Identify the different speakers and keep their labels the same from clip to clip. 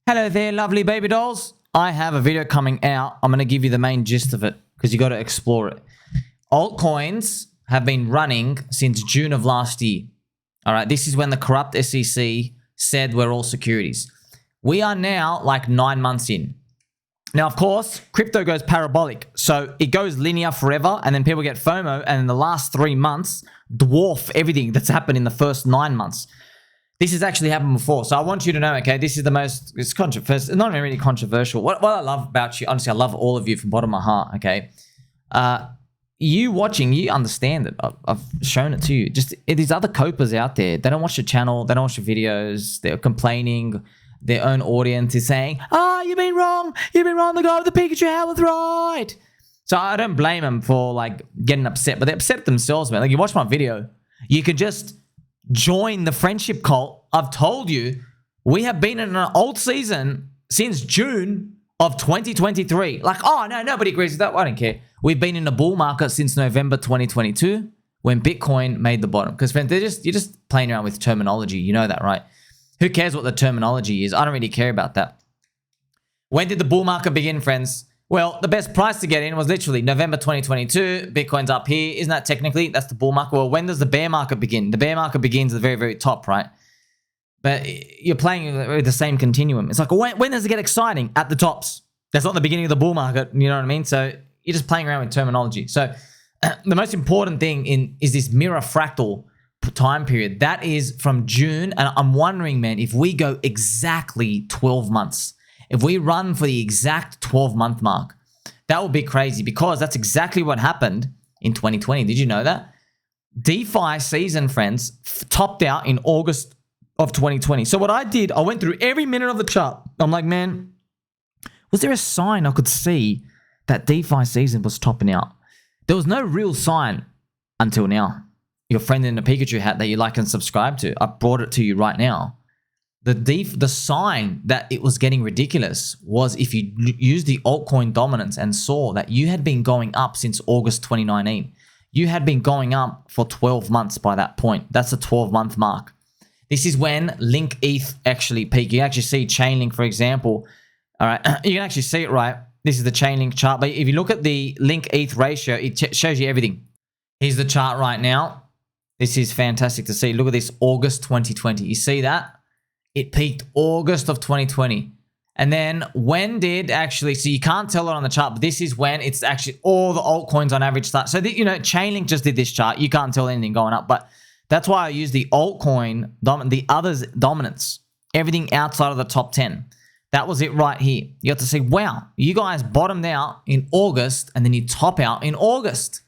Speaker 1: Hello there, lovely baby dolls. I have a video coming out. I'm going to give you the main gist of it because you got to explore it. Altcoins have been running since June of last year. All right, this is when the corrupt SEC said we're all securities. We are now like 9 months in. Now, of course, crypto goes parabolic. So it goes linear forever and then people get FOMO and in the last 3 months dwarf everything that's happened in the first 9 months. This has actually happened before. So I want you to know, okay, this is the most, it's controversial, it's not really controversial. What I love about you, honestly, I love all of you from the bottom of my heart, okay? You watching, you understand it. I've shown it to you. Just these other copers out there, they don't watch the channel, they don't watch the videos, they're complaining. Their own audience is saying, you've been wrong, the guy with the Pikachu hat was right. So I don't blame them for like getting upset, but they're upset themselves, man. Like you watch my video, you could just join the friendship cult. I've told you, we have been in an alt season since June of 2023. Like, oh, no, nobody agrees with that. I don't care. We've been in a bull market since November 2022 when Bitcoin made the bottom. Because, friends, you're just playing around with terminology. You know that, right? Who cares what the terminology is? I don't really care about that. When did the bull market begin, friends? Well, the best price to get in was literally November 2022. Bitcoin's up here. Isn't that technically? That's the bull market. Well, when does the bear market begin? The bear market begins at the very, very top, right? But you're playing with the same continuum. It's like, when does it get exciting? At the tops. That's not the beginning of the bull market. You know what I mean? So you're just playing around with terminology. So the most important thing is this mirror fractal time period. That is from June. And I'm wondering, man, if we go exactly 12 months, if we run for the exact 12-month mark, that would be crazy because that's exactly what happened in 2020. Did you know that? DeFi season, friends, topped out in August of 2020. So what I did, I went through every minute of the chart. I'm like, man, was there a sign I could see that DeFi season was topping out? There was no real sign until now. Your friend in the Pikachu hat that you like and subscribe to, I brought it to you right now. The sign that it was getting ridiculous was if you use the altcoin dominance and saw that you had been going up since August 2019. You had been going up for 12 months by that point. That's a 12-month mark. This is when Link ETH actually peaked. You actually see ChainLink, for example. All right, you can actually see it, right? This is the ChainLink chart. But if you look at the Link ETH ratio, it shows you everything. Here's the chart right now. This is fantastic to see. Look at this, August 2020. You see that? It peaked August of 2020. And then when did actually, so you can't tell it on the chart, but this is when it's actually all the altcoins on average start. So, ChainLink just did this chart. You can't tell anything going up, but that's why I use the altcoin, the others dominance, everything outside of the top 10. That was it right here. You have to say, wow, you guys bottomed out in August and then you top out in August.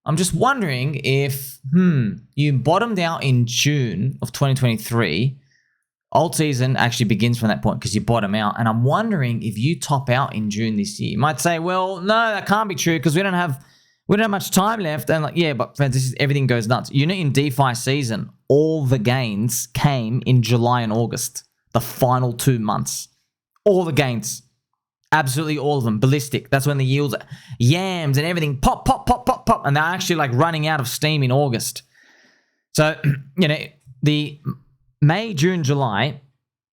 Speaker 1: I'm just wondering if, you bottomed out in June of 2023. Alt season actually begins from that point because you bottom out. And I'm wondering if you top out in June this year. You might say, well, no, that can't be true because we don't have much time left. And like, yeah, but friends, everything goes nuts. In DeFi season, all the gains came in July and August, the final 2 months. All the gains. Absolutely all of them. Ballistic. That's when the yields, yams and everything pop, pop, pop, pop, pop. And they're actually like running out of steam in August. So, the May, June, July,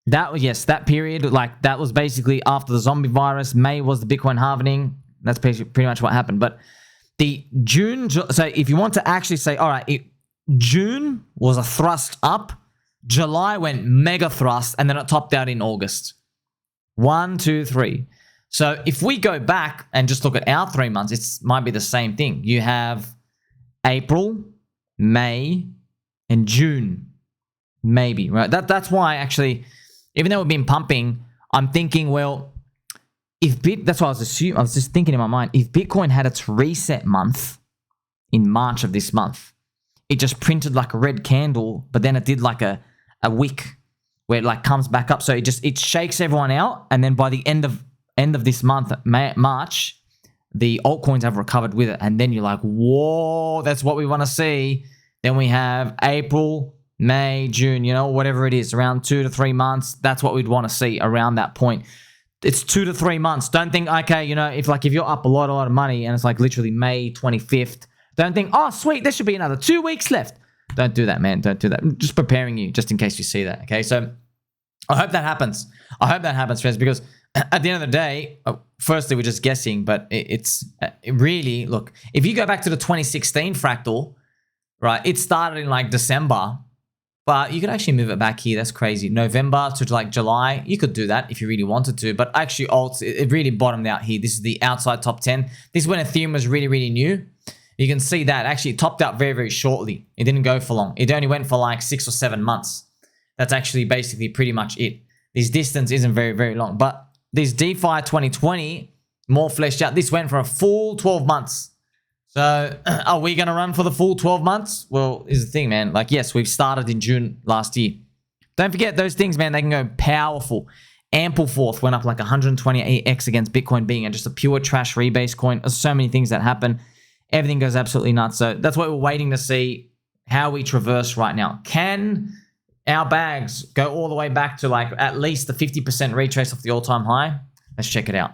Speaker 1: that period, like that was basically after the zombie virus. May was the Bitcoin halving. That's pretty much what happened. But the June, so if you want to actually say, all right, June was a thrust up, July went mega thrust, and then it topped out in August. 1, 2, 3. So if we go back and just look at our 3 months, it might be the same thing. You have April, May, and June. Maybe, right? That's why actually, even though we've been pumping, I'm thinking, well, that's what I was just thinking in my mind. If Bitcoin had its reset month in March of this month, it just printed like a red candle, but then it did like a wick where it like comes back up. So it shakes everyone out, and then by the end of this month, March, the altcoins have recovered with it, and then you're like, whoa, that's what we want to see. Then we have April, May, June, whatever it is, around 2 to 3 months. That's what we'd want to see around that point. It's 2 to 3 months. Don't think, okay, if you're up a lot of money and it's like literally May 25th, don't think, oh, sweet, there should be another 2 weeks left. Don't do that, man. Don't do that. I'm just preparing you just in case you see that, okay? So I hope that happens. I hope that happens, friends, because at the end of the day, firstly, we're just guessing, but it really, look, if you go back to the 2016 Fractal, right, it started in like December, but you could actually move it back here. That's crazy. November to like July. You could do that if you really wanted to, but actually alts, it really bottomed out here. This is the outside top 10. This is when Ethereum was really, really new. You can see that actually it topped out very, very shortly. It didn't go for long. It only went for like 6 or 7 months. That's actually basically pretty much it. This distance isn't very, very long, but this DeFi 2020, more fleshed out. This went for a full 12 months. So are we going to run for the full 12 months? Well, here's the thing, man. Like, yes, we've started in June last year. Don't forget those things, man. They can go powerful. Ampleforth went up like 128x against Bitcoin being just a pure trash rebase coin. There's so many things that happen. Everything goes absolutely nuts. So that's what we're waiting to see how we traverse right now. Can our bags go all the way back to like at least the 50% retrace off the all-time high? Let's check it out.